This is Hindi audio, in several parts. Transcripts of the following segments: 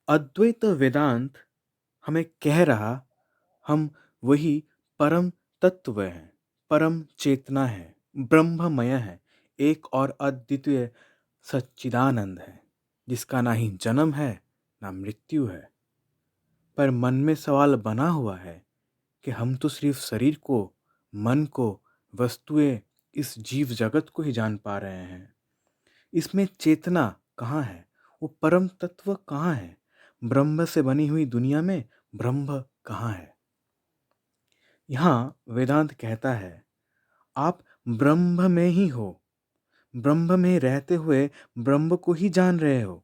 अद्वैत वेदांत हमें कह रहा हम वही परम तत्व हैं, परम चेतना है, ब्रह्ममय है, एक और अद्वितीय सच्चिदानंद है, जिसका ना ही जन्म है ना मृत्यु है। पर मन में सवाल बना हुआ है कि हम तो सिर्फ शरीर को, मन को, वस्तुएं, इस जीव जगत को ही जान पा रहे हैं। इसमें चेतना कहाँ है? वो परम तत्व कहाँ है? ब्रह्म से बनी हुई दुनिया में ब्रह्म कहाँ है? यहाँ वेदांत कहता है, आप ब्रह्म में ही हो। ब्रह्म में रहते हुए ब्रह्म को ही जान रहे हो।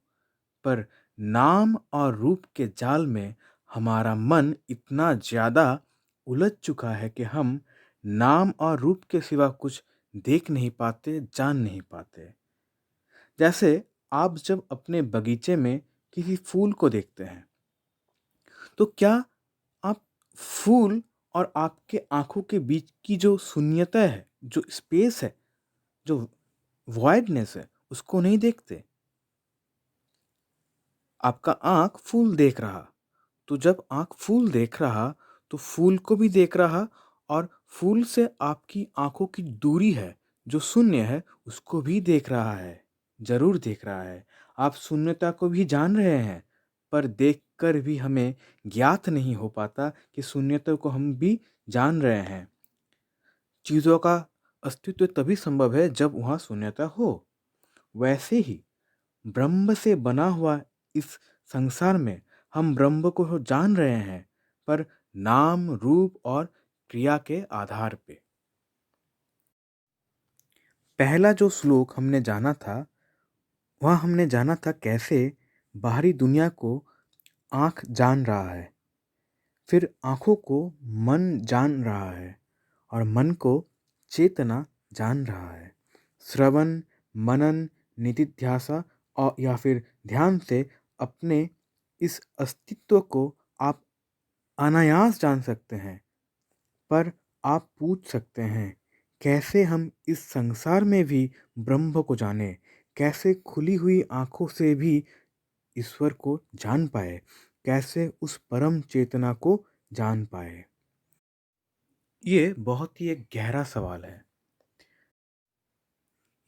पर नाम और रूप के जाल में हमारा मन इतना ज़्यादा उलझ चुका है कि हम नाम और रूप के सिवा कुछ देख नहीं पाते, जान नहीं पाते। जैसे आप जब अपने बगीचे में किसी फूल को देखते हैं, तो क्या आप फूल और आपके आँखों के बीच की जो शून्यता है, जो स्पेस है, जो वॉइडनेस है, उसको नहीं देखते? आपका आँख फूल देख रहा, तो जब आँख फूल देख रहा, तो फूल को भी देख रहा और फूल से आपकी आँखों की दूरी है, जो शून्य है, उसको भी देख रहा है। ज़रूर देख रहा है। आप शून्यता को भी जान रहे हैं, पर देखकर भी हमें ज्ञात नहीं हो पाता कि शून्यता को हम भी जान रहे हैं। चीज़ों का अस्तित्व तभी संभव है जब वहाँ शून्यता हो। वैसे ही ब्रह्म से बना हुआ इस संसार में हम ब्रह्म को जान रहे हैं, पर नाम, रूप और क्रिया के आधार पे। पहला जो श्लोक हमने जाना था, वह हमने जाना था कैसे बाहरी दुनिया को आँख जान रहा है, फिर आँखों को मन जान रहा है और मन को चेतना जान रहा है। श्रवण, मनन, निधिध्यासा और या फिर ध्यान से अपने इस अस्तित्व को आप अनायास जान सकते हैं। पर आप पूछ सकते हैं, कैसे हम इस संसार में भी ब्रह्म को जानें? कैसे खुली हुई आँखों से भी ईश्वर को जान पाए? कैसे उस परम चेतना को जान पाए? ये बहुत ही एक गहरा सवाल है।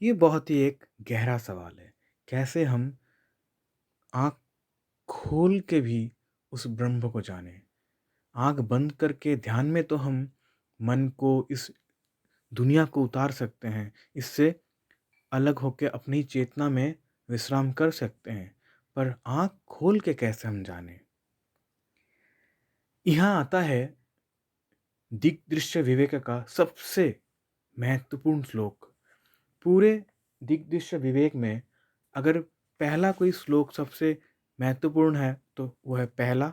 ये बहुत ही एक गहरा सवाल है। कैसे हम आँख खोल के भी उस ब्रह्म को जानें? आँख बंद करके ध्यान में तो हम मन को, इस दुनिया को उतार सकते हैं। इससे अलग होके अपनी चेतना में विश्राम कर सकते हैं। पर आँख खोल के कैसे हम जानें? यहाँ आता है दिग्दृश्य विवेक का सबसे महत्वपूर्ण श्लोक। पूरे दिग्दृश्य विवेक में अगर पहला कोई श्लोक सबसे महत्वपूर्ण है, तो वो है पहला,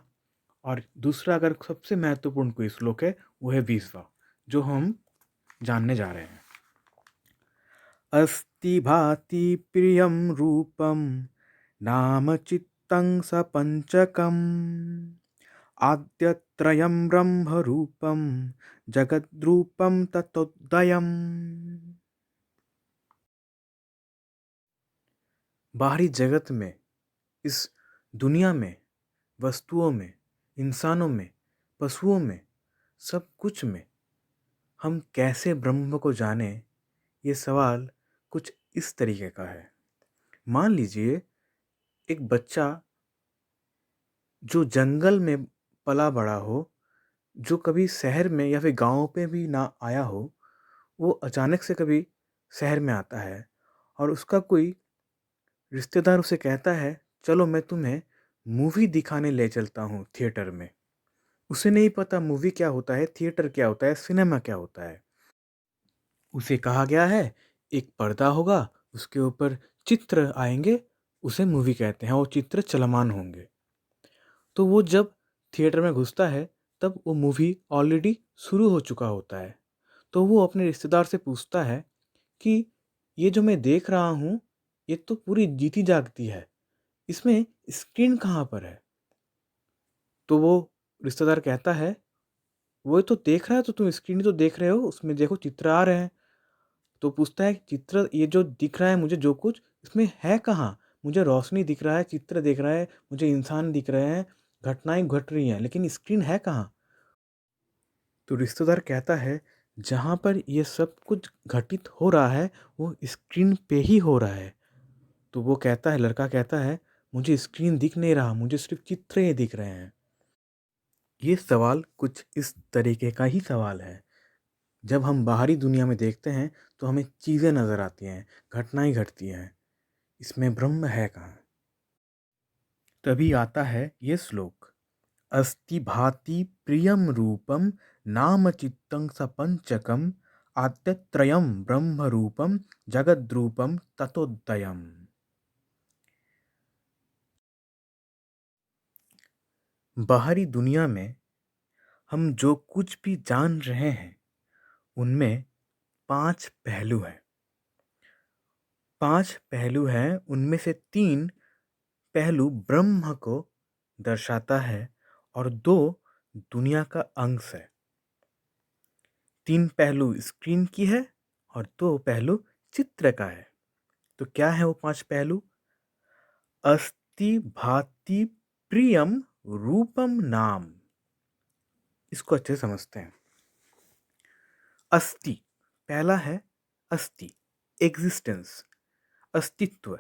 और दूसरा अगर सबसे महत्वपूर्ण कोई श्लोक है, वो है 20वां, जो हम जानने जा रहे हैं। अस्ति भाति प्रियं रूपं नाम चित्तं सपंचकम् आद्यत्रयं ब्रह्मरूपं जगद्रूपं ततोदयम्। बाहरी जगत में, इस दुनिया में, वस्तुओं में, इंसानों में, पशुओं में, सब कुछ में हम कैसे ब्रह्म को जानें? ये सवाल कुछ इस तरीके का है। मान लीजिए एक बच्चा जो जंगल में पला बड़ा हो, जो कभी शहर में या फिर गाँव पे भी ना आया हो, वो अचानक से कभी शहर में आता है और उसका कोई रिश्तेदार उसे कहता है, चलो मैं तुम्हें मूवी दिखाने ले चलता हूँ थिएटर में। उसे नहीं पता मूवी क्या होता है, थिएटर क्या होता है, सिनेमा क्या होता है। उसे कहा गया है, एक पर्दा होगा, उसके ऊपर चित्र आएँगे, उसे मूवी कहते हैं, वो चित्र चलमान होंगे। तो वो जब थिएटर में घुसता है, तब वो मूवी ऑलरेडी शुरू हो चुका होता है। तो वो अपने रिश्तेदार से पूछता है कि ये जो मैं देख रहा हूँ, ये तो पूरी जीती जागती है। इसमें स्क्रीन कहाँ पर है? तो वो रिश्तेदार कहता है, वो तो देख रहा है, तो तुम स्क्रीन ही तो देख रहे हो, उसमें देखो चित्र आ रहे हैं। तो पूछता है, चित्र ये जो दिख रहा है मुझे जो कुछ, इसमें है कहाँ? मुझे रोशनी दिख रहा है, चित्र दिख रहा है, मुझे इंसान दिख रहे हैं, घटनाएँ घट रही हैं, लेकिन स्क्रीन है कहाँ? तो रिश्तेदार कहता है, जहाँ पर ये सब कुछ घटित हो रहा है, वो स्क्रीन पे ही हो रहा है। तो वो कहता है, लड़का कहता है, मुझे स्क्रीन दिख नहीं रहा, मुझे सिर्फ़ चित्र ही दिख रहे हैं। ये सवाल कुछ इस तरीके का ही सवाल है। जब हम बाहरी दुनिया में देखते हैं, तो हमें चीज़ें नज़र आती हैं, घटनाएँ घटती हैं। इसमें ब्रह्म है कहाँ? तभी आता है ये श्लोक। अस्ति भाति प्रियं रूपं नाम चित्तं सपंचकम् आद्यत्रयं ब्रह्म रूपं जगद्रूपं ततोदयम्। बाहरी दुनिया में हम जो कुछ भी जान रहे हैं, उनमें 5 पहलू हैं। 5 पहलू हैं, उनमें से 3 पहलू ब्रह्म को दर्शाता है और 2 दुनिया का अंश है। 3 पहलू स्क्रीन की है और 2 पहलू चित्र का है। तो क्या है वो 5 पहलू? अस्ति भाति प्रियम रूपम नाम। इसको अच्छे से समझते हैं। अस्ति, पहला है अस्ति, एग्जिस्टेंस, अस्तित्व।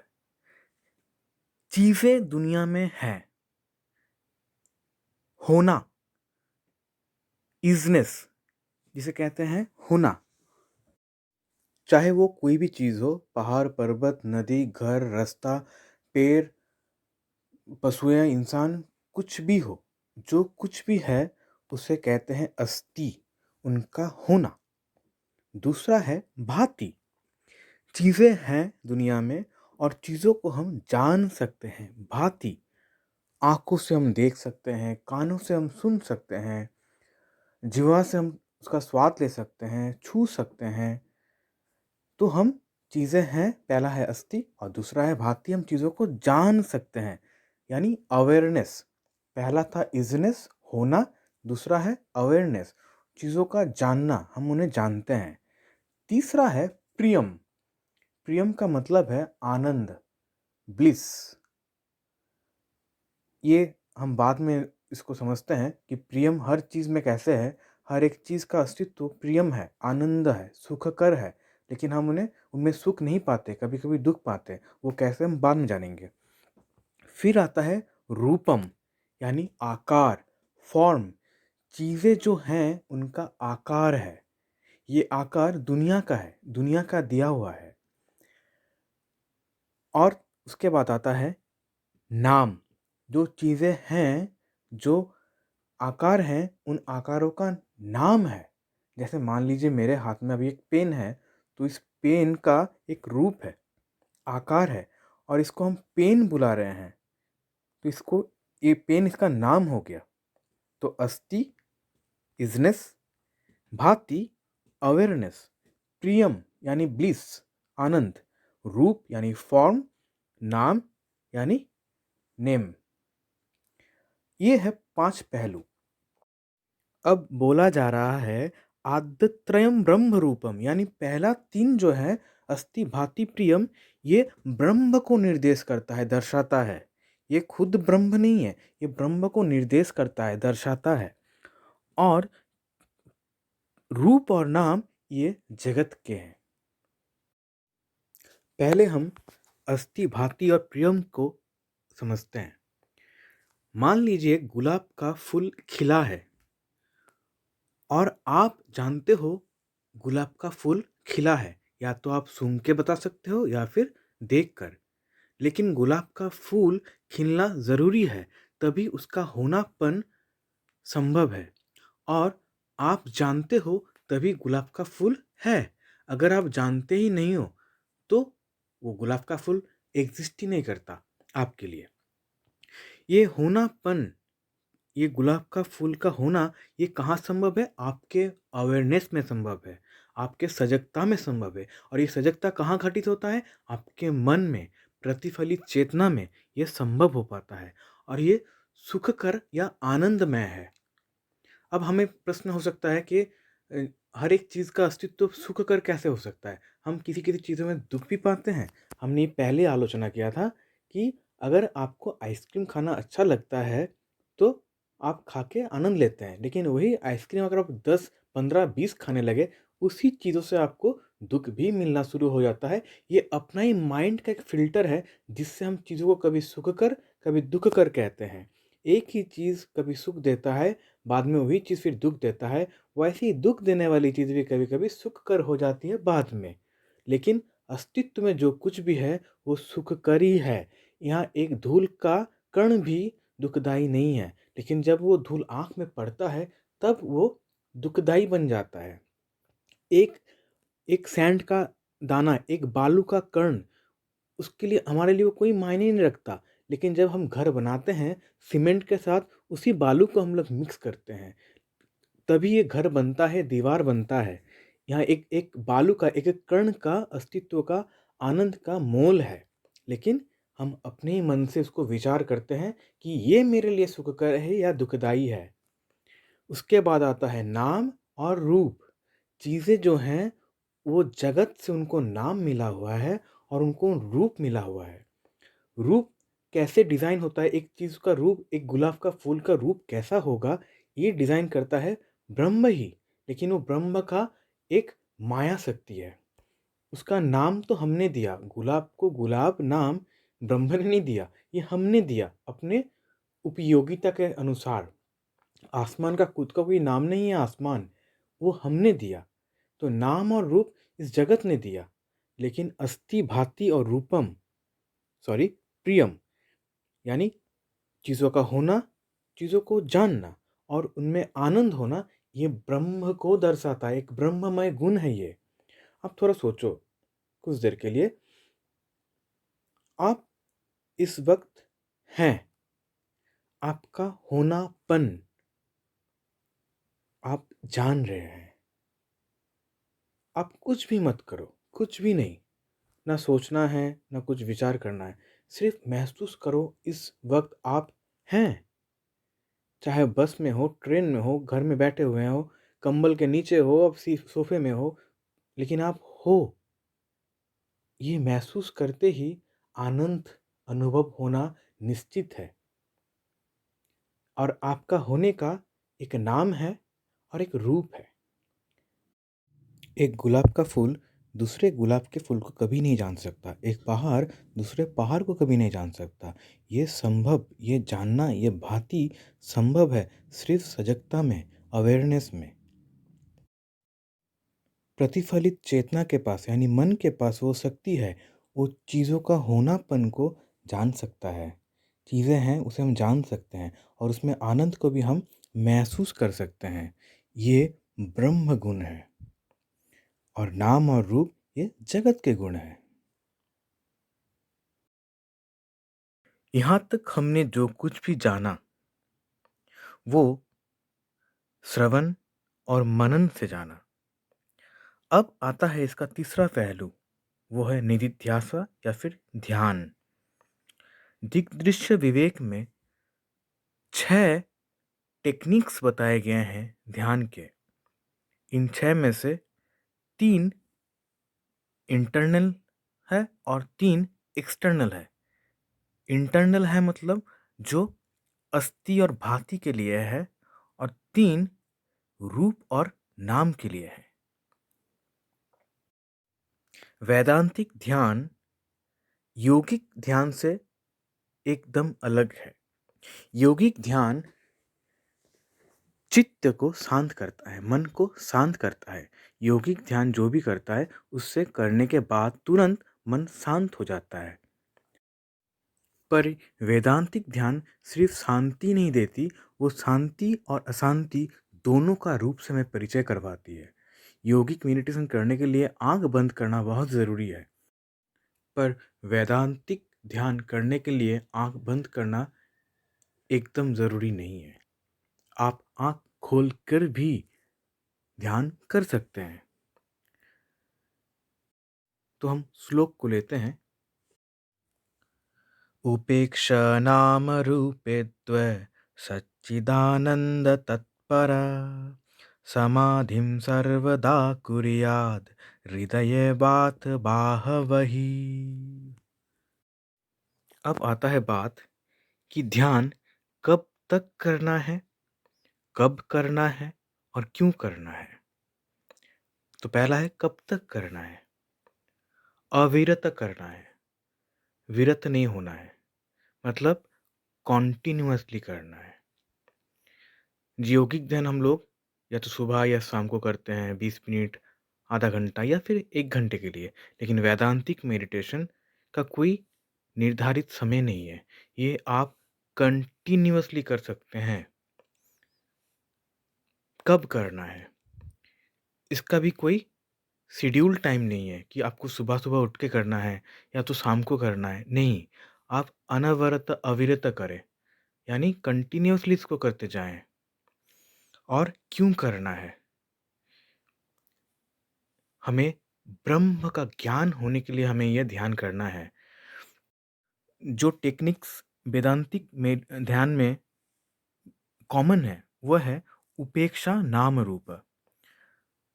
चीजें दुनिया में हैं। होना, इजनेस, जिसे कहते हैं होना। चाहे वो कोई भी चीज़ हो, पहाड़, पर्वत, नदी, घर, रास्ता, पेड़, पशुएं, इंसान, कुछ भी हो, जो कुछ भी है उसे कहते हैं अस्ति, उनका होना। दूसरा है भाति। चीज़ें हैं दुनिया में और चीज़ों को हम जान सकते हैं। भाति, आँखों से हम देख सकते हैं, कानों से हम सुन सकते हैं, जिह्वा से हम उसका स्वाद ले सकते हैं, छू सकते हैं। तो हम चीज़ें हैं, पहला है अस्ति और दूसरा है भाति, हम चीज़ों को जान सकते हैं, यानी अवेयरनेस। पहला था इजनेस, होना, दूसरा है अवेयरनेस, चीज़ों का जानना, हम उन्हें जानते हैं। तीसरा है प्रियम। प्रियम का मतलब है आनंद, ब्लिस। ये हम बाद में इसको समझते हैं कि प्रियम हर चीज़ में कैसे है। हर एक चीज़ का अस्तित्व प्रियम है, आनंद है, सुखकर है, लेकिन हम उन्हें उनमें सुख नहीं पाते, कभी-कभी दुःख पाते। वो कैसे, हम बाद में जानेंगे। फिर आता है रूपम, यानी आकार, फॉर्म। चीज़ें जो हैं उनका आकार है। ये आकार दुनिया का है, दुनिया का दिया हुआ है। और उसके बाद आता है नाम। जो चीज़ें हैं, जो आकार हैं, उन आकारों का नाम है। जैसे मान लीजिए मेरे हाथ में अभी एक पेन है, तो इस पेन का एक रूप है, आकार है, और इसको हम पेन बुला रहे हैं, तो इसको, ये पेन इसका नाम हो गया। तो अस्ति, इजनेस, भाति, अवेयरनेस, प्रियम यानी ब्लिस, आनंद, रूप यानी फॉर्म, नाम यानी नेम। ये है 5 पहलू। अब बोला जा रहा है आद्यत्रयम ब्रह्म रूपम, यानी पहला 3 जो है अस्ति भाति प्रियम, ये ब्रह्म को निर्देश करता है, दर्शाता है। ये खुद ब्रह्म नहीं है, ये ब्रह्म को निर्देश करता है, दर्शाता है। और रूप और नाम ये जगत के हैं। पहले हम अस्ति भाति और प्रियम को समझते हैं। मान लीजिए गुलाब का फूल खिला है और आप जानते हो गुलाब का फूल खिला है, या तो आप सूंघ के बता सकते हो या फिर देखकर। लेकिन गुलाब का फूल खिलना ज़रूरी है, तभी उसका होनापन संभव है। और आप जानते हो तभी गुलाब का फूल है। अगर आप जानते ही नहीं हो, तो वो गुलाब का फूल एग्जिस्ट ही नहीं करता आपके लिए। ये होनापन, ये गुलाब का फूल का होना, ये कहाँ संभव है? आपके अवेयरनेस में संभव है, आपके सजगता में संभव है। और ये सजगता कहाँ घटित होता है? आपके मन में, प्रतिफलित चेतना में ये संभव हो पाता है, और ये सुखकर या आनंदमय है। अब हमें प्रश्न हो सकता है कि हर एक चीज़ का अस्तित्व सुखकर कैसे हो सकता है? हम किसी-किसी चीज़ों में दुःख भी पाते हैं। हमने पहले आलोचना किया था कि अगर आपको आइसक्रीम खाना अच्छा लगता है, तो आप खा के आनंद लेते हैं। लेकिन वही आइसक्रीम अगर आप 10, 15, 20 खाने लगे, उसी चीज़ों से आपको दुःख भी मिलना शुरू हो जाता है। ये अपना ही माइंड का एक फ़िल्टर है, जिससे हम चीज़ों को कभी सुख कर, कभी दुःख कर कहते हैं। एक ही चीज़ कभी सुख देता है, बाद में वही चीज़ फिर दुःख देता है। वैसे ही दुःख देने वाली चीज़ भी कभी-कभी सुख कर हो जाती है बाद में। लेकिन अस्तित्व में जो कुछ भी है, वो सुखकर ही है। यहाँ एक धूल का कण भी दुखदाई नहीं है, लेकिन जब वो धूल आँख में पड़ता है, तब वो दुखदाई बन जाता है। एक एक सैंड का दाना, एक बालू का कण, उसके लिए हमारे लिए वो कोई मायने नहीं रखता। लेकिन जब हम घर बनाते हैं, सीमेंट के साथ उसी बालू को हम लोग मिक्स करते हैं, तभी ये घर बनता है, दीवार बनता है। यहाँ एक एक बालू का, एक-एक कण का अस्तित्व का, आनंद का मोल है। लेकिन हम अपने ही मन से उसको विचार करते हैं कि ये मेरे लिए सुखकर है या दुखदाई है। उसके बाद आता है नाम और रूप। चीज़ें जो हैं, वो जगत से उनको नाम मिला हुआ है और उनको रूप मिला हुआ है। रूप कैसे डिज़ाइन होता है, एक चीज़ का रूप, एक गुलाब का फूल का रूप कैसा होगा, ये डिज़ाइन करता है ब्रह्म ही। लेकिन वो ब्रह्म का एक माया शक्ति है। उसका नाम तो हमने दिया, गुलाब को गुलाब नाम ब्रह्म ने नहीं दिया, ये हमने दिया अपने उपयोगिता के अनुसार। आसमान का खुद का कोई नाम नहीं है आसमान, वो हमने दिया। तो नाम और रूप इस जगत ने दिया, लेकिन अस्ति भाति और रूपम, सॉरी, प्रियम, यानी चीज़ों का होना, चीज़ों को जानना और उनमें आनंद होना, ये ब्रह्म को दर्शाता है, एक ब्रह्ममय गुण है ये। अब थोड़ा सोचो कुछ देर के लिए, आप इस वक़्त हैं, आपका होनापन आप जान रहे हैं। आप कुछ भी मत करो, कुछ भी नहीं, ना सोचना है, ना कुछ विचार करना है, सिर्फ़ महसूस करो इस वक़्त आप हैं। चाहे बस में हो, ट्रेन में हो, घर में बैठे हुए हो, कंबल के नीचे हो, अब सोफ़े में हो, लेकिन आप हो। ये महसूस करते ही आनंद अनुभव होना निश्चित है। और आपका होने का एक नाम है और एक रूप है। एक गुलाब का फूल दूसरे गुलाब के फूल को कभी नहीं जान सकता। एक पहाड़ दूसरे पहाड़ को कभी नहीं जान सकता। ये संभव, ये जानना, ये भांति संभव है सिर्फ सजगता में, अवेयरनेस में। प्रतिफलित चेतना के पास, यानी मन के पास वो शक्ति है, वो चीज़ों का होनापन को जान सकता है। चीज़ें हैं उसे हम जान सकते हैं और उसमें आनंद को भी हम महसूस कर सकते हैं। ये ब्रह्म गुण है और नाम और रूप ये जगत के गुण हैं। यहाँ तक हमने जो कुछ भी जाना, वो श्रवण और मनन से जाना। अब आता है इसका तीसरा पहलू, वो है निधिध्यासा या फिर ध्यान। दिग्दृश्य विवेक में 6 टेक्निक्स बताए गए हैं ध्यान के। इन 6 में से 3 इंटरनल है और 3 एक्सटर्नल है। इंटरनल है मतलब जो अस्थि और भांति के लिए है, और 3 रूप और नाम के लिए है। वैदांतिक ध्यान योगिक ध्यान से एकदम अलग है। योगिक ध्यान चित्त को शांत करता है, मन को शांत करता है। योगिक ध्यान जो भी करता है, उससे करने के बाद तुरंत मन शांत हो जाता है। पर वेदांतिक ध्यान सिर्फ शांति नहीं देती, वो शांति और अशांति दोनों का रूप से हमें परिचय करवाती है। योगिक मेडिटेशन करने के लिए आंख बंद करना बहुत ज़रूरी है, पर वेदांतिक ध्यान करने के लिए आंख बंद करना एकदम ज़रूरी नहीं है। आप आंख खोल कर भी ध्यान कर सकते हैं। तो हम श्लोक को लेते हैं। उपेक्षा नाम रूपे द्वे सच्चिदानंद तत्परा समाधिं सर्वदा कुर्याद हृदये बात बाहवही। अब आता है बात कि ध्यान कब तक करना है, कब करना है और क्यों करना है। तो पहला है कब तक करना है। अविरत करना है, विरत नहीं होना है, मतलब कॉन्टिन्यूअसली करना है। यौगिक ध्यान हम लोग या तो सुबह या शाम को करते हैं 20 मिनट, आधा घंटा या फिर 1 घंटे के लिए। लेकिन वैदांतिक मेडिटेशन का कोई निर्धारित समय नहीं है। ये आप कंटिन्यूअसली कर सकते हैं। कब करना है? इसका भी कोई शेड्यूल टाइम नहीं है कि आपको सुबह-सुबह उठ के करना है या तो शाम को करना है। नहीं, आप अनवरत अविरत करें, यानी कंटिन्यूअसली इसको करते जाएँ। और क्यों करना है? हमें ब्रह्म का ज्ञान होने के लिए हमें यह ध्यान करना है। जो टेक्निक्स वेदांतिक में ध्यान में कॉमन है, वह है उपेक्षा नाम रूप।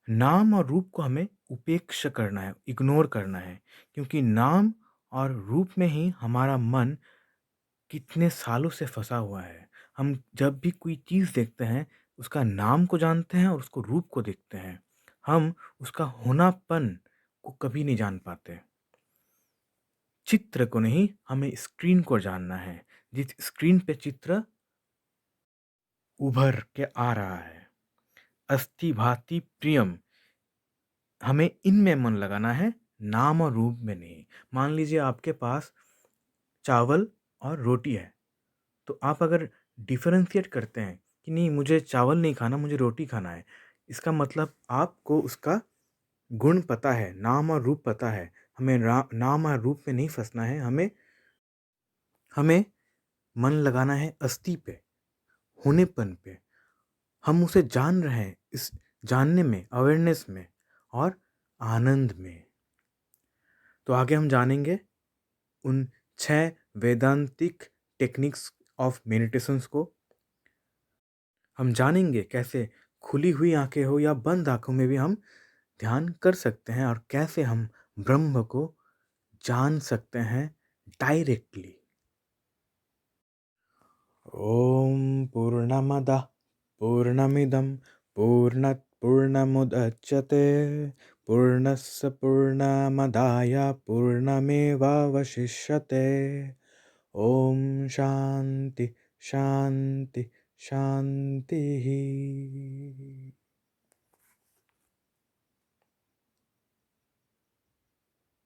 नाम और रूप को हमें उपेक्षा करना है, इग्नोर करना है, क्योंकि नाम और रूप में ही हमारा मन कितने सालों से फँसा हुआ है। हम जब भी कोई चीज़ देखते हैं, उसका नाम को जानते हैं और उसको रूप को देखते हैं। हम उसका होनापन को कभी नहीं जान पाते। चित्र को नहीं, हमें स्क्रीन को जानना है। जिस स्क्रीन पे चित्र उभर के आ रहा है। अस्ति भाति प्रियम, हमें इनमें मन लगाना है, नाम और रूप में नहीं। मान लीजिए आपके पास चावल और रोटी है, तो आप अगर डिफरेंशिएट करते हैं कि नहीं मुझे चावल नहीं खाना, मुझे रोटी खाना है, इसका मतलब आपको उसका गुण पता है, नाम और रूप पता है। हमें नाम और रूप में नहीं फँसना है, हमें हमें मन लगाना है अस्थि पे, होनेपन पे। हम उसे जान रहे हैं, इस जानने में, अवेयरनेस में और आनंद में। तो आगे हम जानेंगे उन 6 वेदांतिक टेक्निक्स ऑफ मेडिटेशंस को। हम जानेंगे कैसे खुली हुई आँखें हो या बंद आँखों में भी हम ध्यान कर सकते हैं और कैसे हम ब्रह्म को जान सकते हैं डायरेक्टली। ओम पूर्णमदः पूर्णमिदं पूर्णात् पूर्णमुदच्यते पूर्णस्य पूर्णमादाय पूर्णमेवावशिष्यते। ओम शांति शांति शांतिः।